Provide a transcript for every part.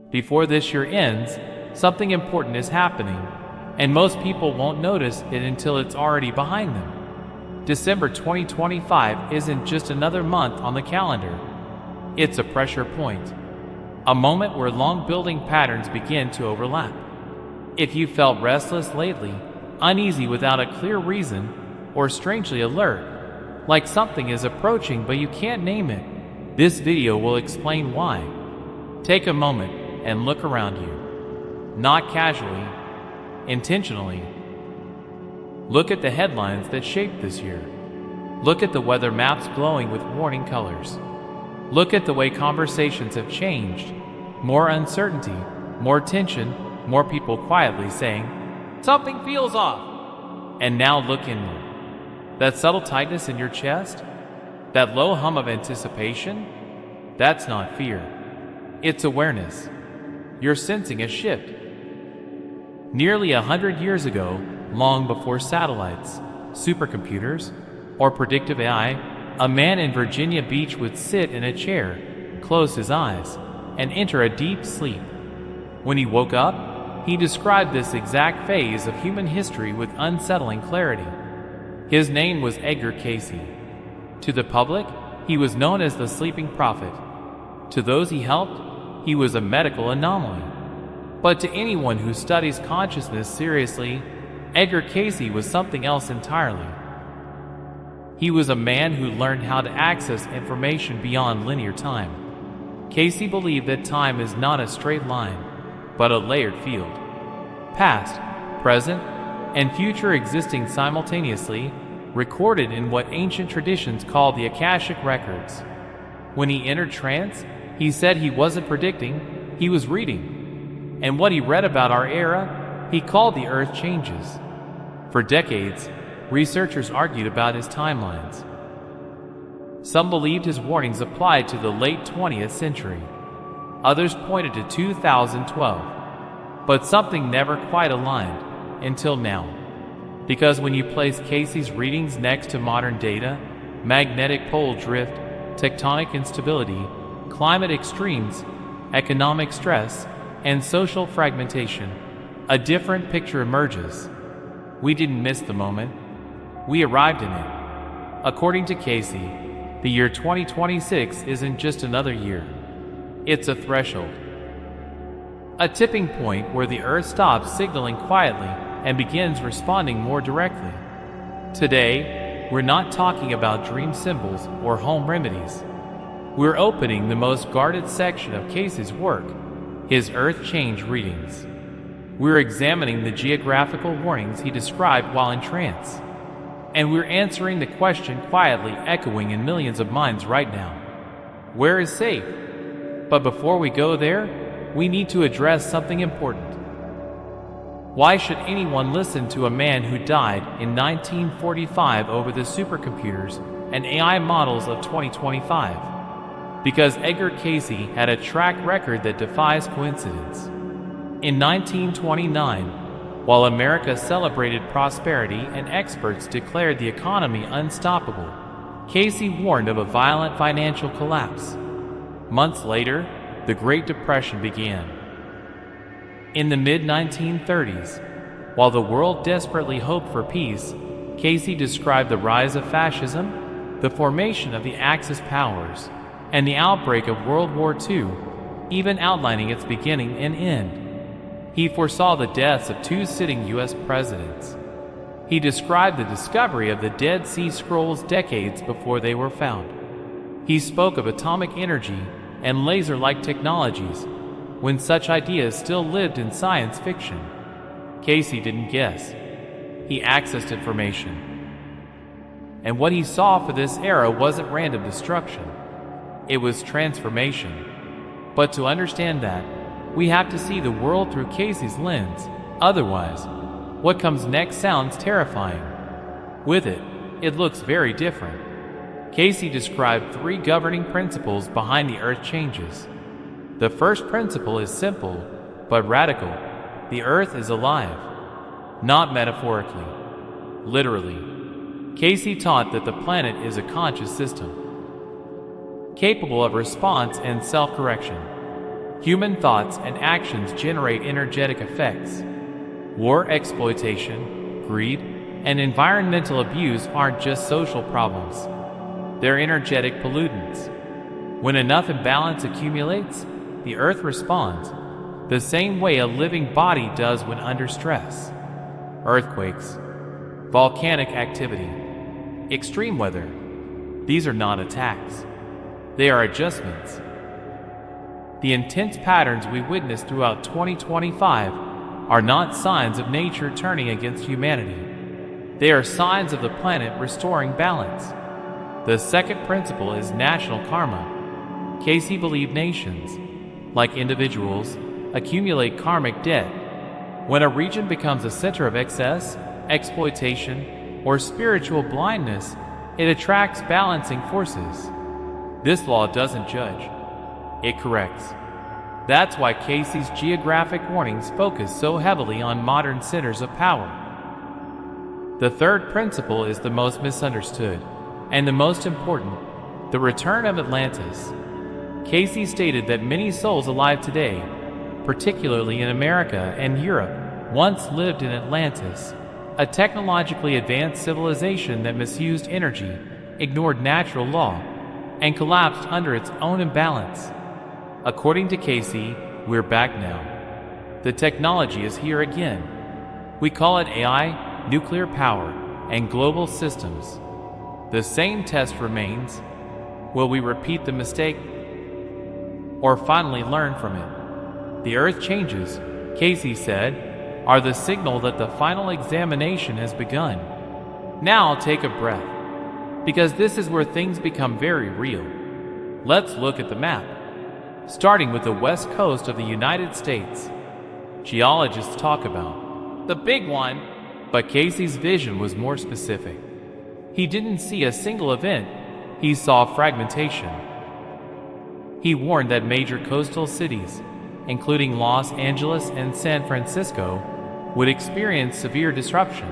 Before this year ends, something important is happening, and most people won't notice it until it's already behind them. December 2025 isn't just another month on the calendar. It's a pressure point, a moment where long building patterns begin to overlap. If you felt restless lately, uneasy without a clear reason, or strangely alert, like something is approaching but you can't name it, this video will explain why. Take a moment and look around you. Not casually, intentionally. Look at the headlines that shaped this year. Look at the weather maps glowing with warning colors. Look at the way conversations have changed. More uncertainty, more tension, more people quietly saying, "Something feels off." And now look inward. That subtle tightness in your chest? That low hum of anticipation? That's not fear. It's awareness. You're sensing a shift. Nearly 100 years ago, long before satellites, supercomputers, or predictive AI, a man in Virginia Beach would sit in a chair, close his eyes, and enter a deep sleep. When he woke up, he described this exact phase of human history with unsettling clarity. His name was Edgar Cayce. To the public, he was known as the sleeping prophet. To those he helped, he was a medical anomaly. But to anyone who studies consciousness seriously, Edgar Cayce was something else entirely. He was a man who learned how to access information beyond linear time. Cayce believed that time is not a straight line, but a layered field. Past, present, and future existing simultaneously, recorded in what ancient traditions call the Akashic Records. When he entered trance, he said he wasn't predicting, he was reading. And what he read about our era, he called the earth changes. For decades, researchers argued about his timelines. Some believed his warnings applied to the late 20th century. Others pointed to 2012. But something never quite aligned, until now. Because when you place Cayce's readings next to modern data, magnetic pole drift, tectonic instability, climate extremes, economic stress, and social fragmentation, a different picture emerges. We didn't miss the moment. We arrived in it. According to Cayce, the year 2026 isn't just another year. It's a threshold. A tipping point where the Earth stops signaling quietly and begins responding more directly. Today, we're not talking about dream symbols or home remedies. We're opening the most guarded section of Cayce's work, his Earth Change readings. We're examining the geographical warnings he described while in trance. And we're answering the question quietly echoing in millions of minds right now. Where is safe? But before we go there, we need to address something important. Why should anyone listen to a man who died in 1945 over the supercomputers and AI models of 2025? Because Edgar Cayce had a track record that defies coincidence. In 1929, while America celebrated prosperity and experts declared the economy unstoppable, Cayce warned of a violent financial collapse. Months later, the Great Depression began. In the mid-1930s, while the world desperately hoped for peace, Cayce described the rise of fascism, the formation of the Axis powers, and the outbreak of World War II, even outlining its beginning and end. He foresaw the deaths of 2 sitting U.S. presidents. He described the discovery of the Dead Sea Scrolls decades before they were found. He spoke of atomic energy and laser-like technologies when such ideas still lived in science fiction. Cayce didn't guess. He accessed information. And what he saw for this era wasn't random destruction. It was transformation. But to understand that, we have to see the world through Cayce's lens. Otherwise, what comes next sounds terrifying. With it, it looks very different. Cayce described 3 governing principles behind the Earth changes. The first principle is simple, but radical. The Earth is alive. Not metaphorically, literally. Cayce taught that the planet is a conscious system, capable of response and self-correction. Human thoughts and actions generate energetic effects. War, exploitation, greed, and environmental abuse aren't just social problems. They're energetic pollutants. When enough imbalance accumulates, the Earth responds the same way a living body does when under stress. Earthquakes, volcanic activity, extreme weather. These are not attacks. They are adjustments. The intense patterns we witness throughout 2025 are not signs of nature turning against humanity. They are signs of the planet restoring balance. The second principle is national karma. Cayce believed nations, like individuals, accumulate karmic debt. When a region becomes a center of excess, exploitation, or spiritual blindness, it attracts balancing forces. This law doesn't judge, it corrects. That's why Cayce's geographic warnings focus so heavily on modern centers of power. The third principle is the most misunderstood, and the most important: the return of Atlantis. Cayce stated that many souls alive today, particularly in America and Europe, once lived in Atlantis, a technologically advanced civilization that misused energy, ignored natural law, and collapsed under its own imbalance. According to Cayce, we're back now. The technology is here again. We call it AI, nuclear power, and global systems. The same test remains: will we repeat the mistake or finally learn from it? The Earth changes, Cayce said, are the signal that the final examination has begun. Now take a breath, because this is where things become very real. Let's look at the map. Starting with the west coast of the United States. Geologists talk about the big one, but Cayce's vision was more specific. He didn't see a single event, he saw fragmentation. He warned that major coastal cities, including Los Angeles and San Francisco, would experience severe disruption.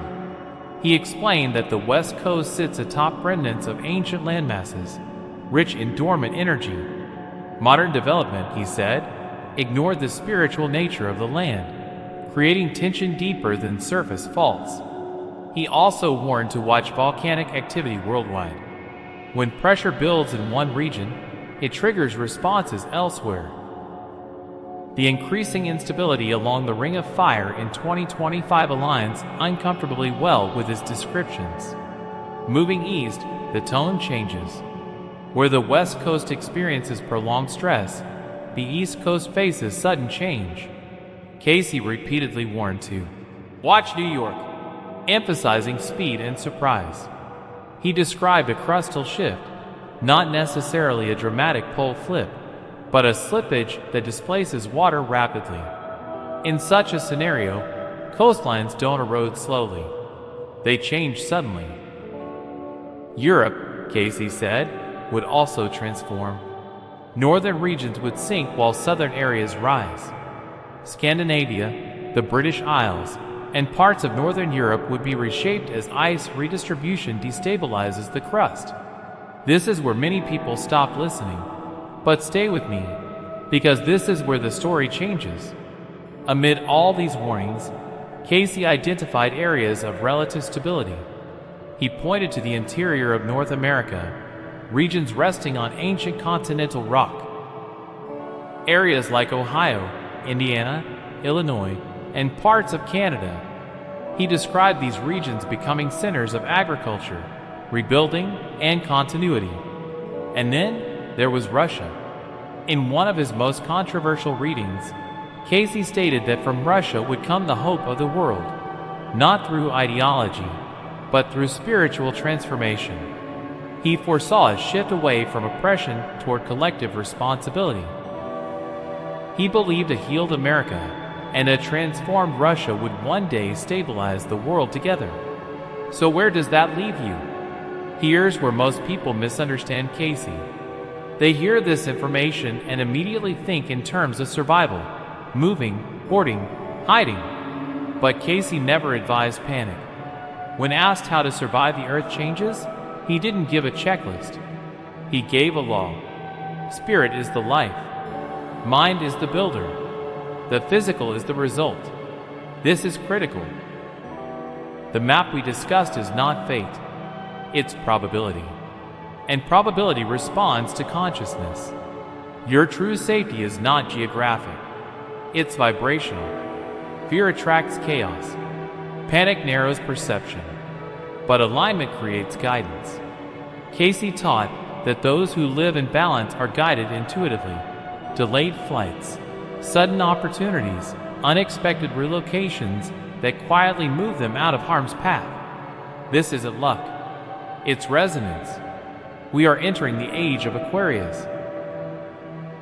He explained that the West Coast sits atop remnants of ancient landmasses, rich in dormant energy. Modern development, he said, ignored the spiritual nature of the land, creating tension deeper than surface faults. He also warned to watch volcanic activity worldwide. When pressure builds in one region, it triggers responses elsewhere. The increasing instability along the Ring of Fire in 2025 aligns uncomfortably well with his descriptions. Moving east, the tone changes. Where the West Coast experiences prolonged stress, the East Coast faces sudden change. Cayce repeatedly warned to watch New York, emphasizing speed and surprise. He described a crustal shift, not necessarily a dramatic pole flip, but a slippage that displaces water rapidly. In such a scenario, coastlines don't erode slowly. They change suddenly. Europe, Cayce said, would also transform. Northern regions would sink while southern areas rise. Scandinavia, the British Isles, and parts of northern Europe would be reshaped as ice redistribution destabilizes the crust. This is where many people stop listening. But stay with me, because this is where the story changes. Amid all these warnings, Cayce identified areas of relative stability. He pointed to the interior of North America, regions resting on ancient continental rock. Areas like Ohio, Indiana, Illinois, and parts of Canada. He described these regions becoming centers of agriculture, rebuilding, and continuity. And then there was Russia. In one of his most controversial readings, Cayce stated that from Russia would come the hope of the world, not through ideology, but through spiritual transformation. He foresaw a shift away from oppression toward collective responsibility. He believed a healed America and a transformed Russia would one day stabilize the world together. So where does that leave you? Here's where most people misunderstand Cayce. They hear this information and immediately think in terms of survival, moving, hoarding, hiding. But Cayce never advised panic. When asked how to survive the earth changes, he didn't give a checklist. He gave a law. Spirit is the life. Mind is the builder. The physical is the result. This is critical. The map we discussed is not fate. It's probability. And probability responds to consciousness. Your true safety is not geographic. It's vibrational. Fear attracts chaos. Panic narrows perception. But alignment creates guidance. Cayce taught that those who live in balance are guided intuitively. Delayed flights, sudden opportunities, unexpected relocations that quietly move them out of harm's path. This isn't luck. It's resonance. We are entering the age of Aquarius,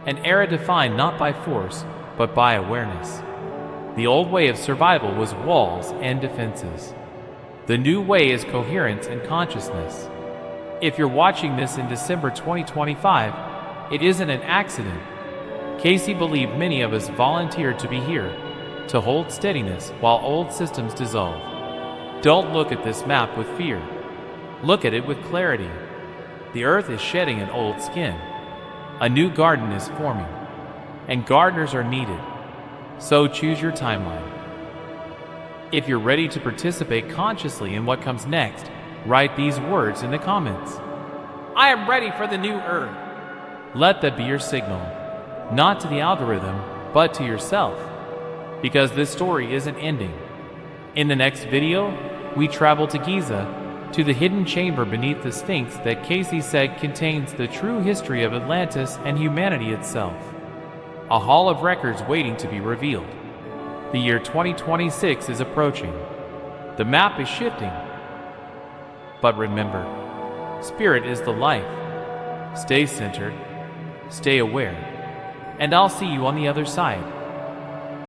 an era defined not by force, but by awareness. The old way of survival was walls and defenses. The new way is coherence and consciousness. If you're watching this in December 2025, it isn't an accident. Cayce believed many of us volunteered to be here, to hold steadiness while old systems dissolve. Don't look at this map with fear. Look at it with clarity. The earth is shedding an old skin. A new garden is forming, and gardeners are needed. So choose your timeline. If you're ready to participate consciously in what comes next, write these words in the comments. I am ready for the new earth. Let that be your signal, not to the algorithm, but to yourself. Because this story isn't ending. In the next video, we travel to Giza, to the hidden chamber beneath the Sphinx that Cayce said contains the true history of Atlantis and humanity itself. A hall of records waiting to be revealed. The year 2026 is approaching. The map is shifting. But remember, spirit is the life. Stay centered, stay aware, and I'll see you on the other side.